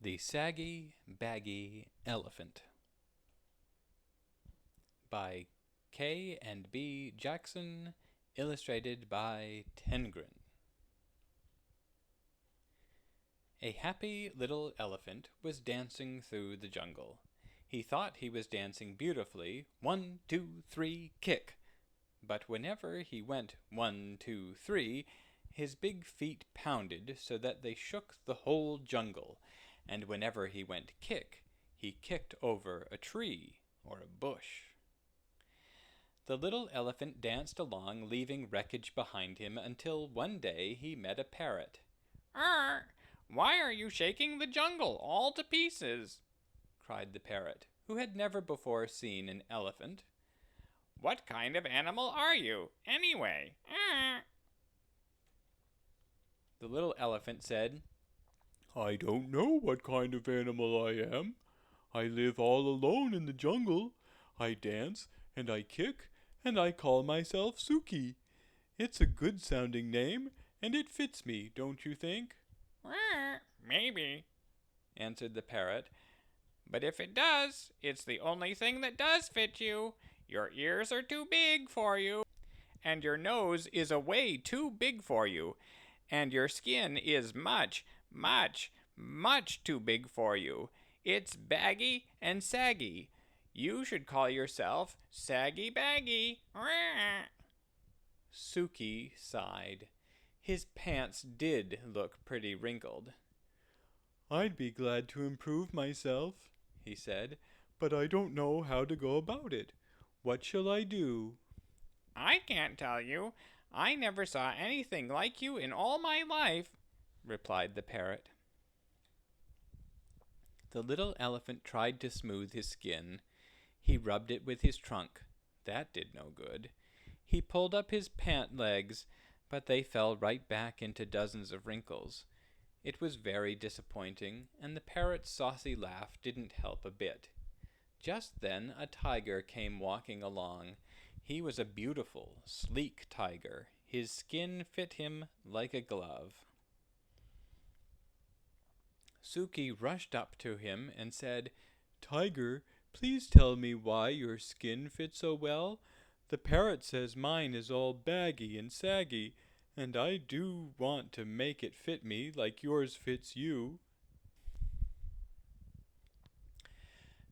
The Saggy, Baggy Elephant by K. and B. Jackson, illustrated by Tengren. A happy little elephant was dancing through the jungle. He thought he was dancing beautifully, 1, 2, 3, kick. But whenever he went 1, 2, 3, his big feet pounded so that they shook the whole jungle, and whenever he went kick, he kicked over a tree or a bush. The little elephant danced along, leaving wreckage behind him, until one day he met a parrot. "Arr! Why are you shaking the jungle all to pieces?" cried the parrot, who had never before seen an elephant. "What kind of animal are you, anyway?" Arr! The little elephant said, "I don't know what kind of animal I am. I live all alone in the jungle. I dance and I kick and I call myself Suki. It's a good sounding name and it fits me, don't you think?" Arr! "Maybe," answered the parrot. "but if it does, it's the only thing that does fit you. Your ears are too big for you, and your nose is way too big for you, and your skin is much, much, much too big for you. It's baggy and saggy. You should call yourself Saggy Baggy." Arr! Suki sighed. His pants did look pretty wrinkled. "I'd be glad to improve myself," he said, "but I don't know how to go about it. What shall I do?" "I can't tell you. I never saw anything like you in all my life," replied the parrot. The little elephant tried to smooth his skin. He rubbed it with his trunk. That did no good. He pulled up his pant legs, but they fell right back into dozens of wrinkles. It was very disappointing, and the parrot's saucy laugh didn't help a bit. Just then a tiger came walking along. He was a beautiful, sleek tiger. His skin fit him like a glove. Suki rushed up to him and said, "Tiger, please tell me why your skin fits so well. The parrot says mine is all baggy and saggy, and I do want to make it fit me like yours fits you."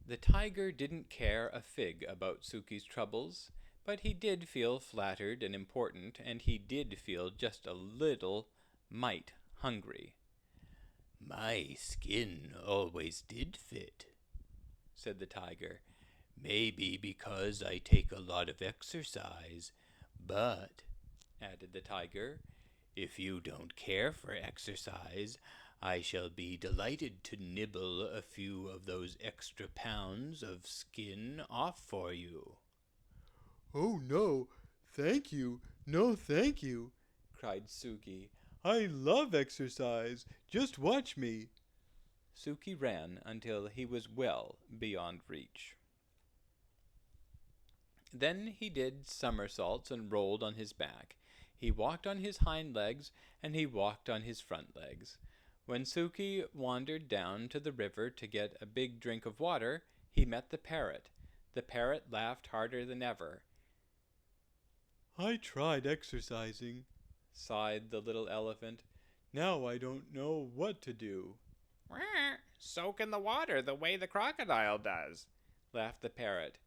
The tiger didn't care a fig about Suki's troubles, but he did feel flattered and important, and he did feel just a little mite hungry. "My skin always did fit," said the tiger. "Maybe because I take a lot of exercise. But," added the tiger, "if you don't care for exercise, I shall be delighted to nibble a few of those extra pounds of skin off for you." "Oh, no, thank you, no thank you," cried Suki. "I love exercise. Just watch me." Suki ran until he was well beyond reach. Then he did somersaults and rolled on his back. He walked on his hind legs, and he walked on his front legs. When Suki wandered down to the river to get a big drink of water, he met the parrot. The parrot laughed harder than ever. "I tried exercising," sighed the little elephant. "Now I don't know what to do." Arr! "Soak in the water the way the crocodile does," laughed the parrot.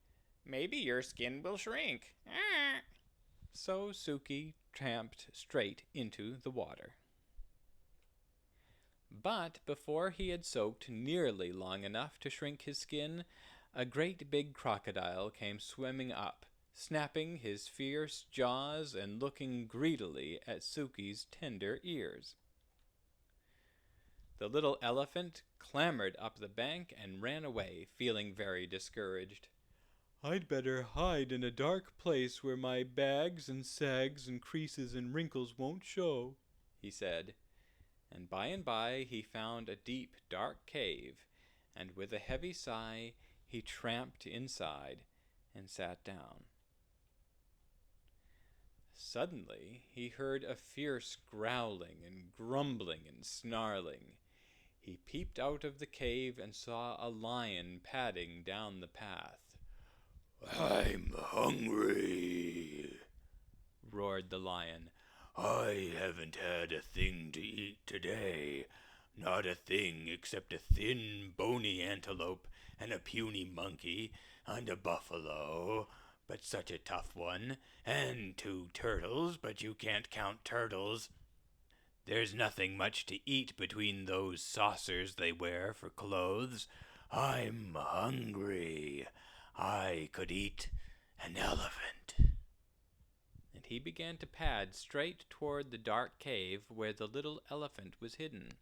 "Maybe your skin will shrink." Arr! So Suki tramped straight into the water. But before he had soaked nearly long enough to shrink his skin, a great big crocodile came swimming up, snapping his fierce jaws and looking greedily at Suki's tender ears. The little elephant clambered up the bank and ran away, feeling very discouraged. "I'd better hide in a dark place where my bags and sags and creases and wrinkles won't show," he said. And by he found a deep, dark cave, and with a heavy sigh he tramped inside and sat down. Suddenly he heard a fierce growling and grumbling and snarling. He peeped out of the cave and saw a lion padding down the path. "I'm hungry," roared the lion. "I haven't had a thing to eat today. Not a thing except a thin, bony antelope and a puny monkey and a buffalo, but such a tough one, and 2 turtles, but you can't count turtles. There's nothing much to eat between those saucers they wear for clothes. I'm hungry. I could eat an elephant." And he began to pad straight toward the dark cave where the little elephant was hidden.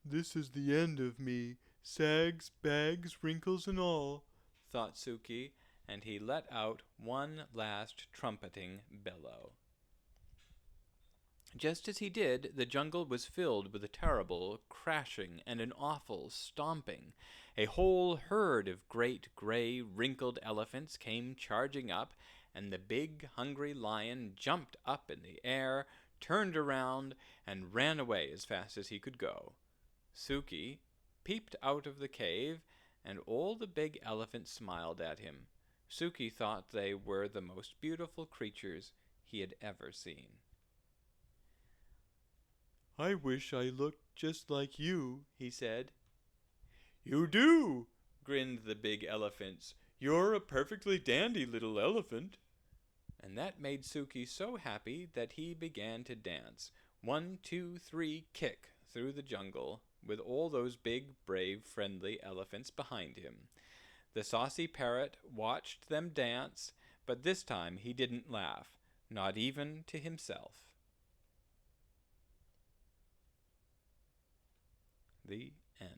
"This is the end of me, sags, bags, wrinkles, and all," thought Suki, and he let out one last trumpeting bellow. Just as he did, the jungle was filled with a terrible crashing and an awful stomping. A whole herd of great gray wrinkled elephants came charging up, and the big hungry lion jumped up in the air, turned around, and ran away as fast as he could go. Suki peeped out of the cave, and all the big elephants smiled at him. Suki thought they were the most beautiful creatures he had ever seen. "I wish I looked just like you," he said. "You do," grinned the big elephants. "You're a perfectly dandy little elephant." And that made Suki so happy that he began to dance, 1, 2, 3, kick, through the jungle, with all those big, brave, friendly elephants behind him. The saucy parrot watched them dance, but this time he didn't laugh, not even to himself. The end.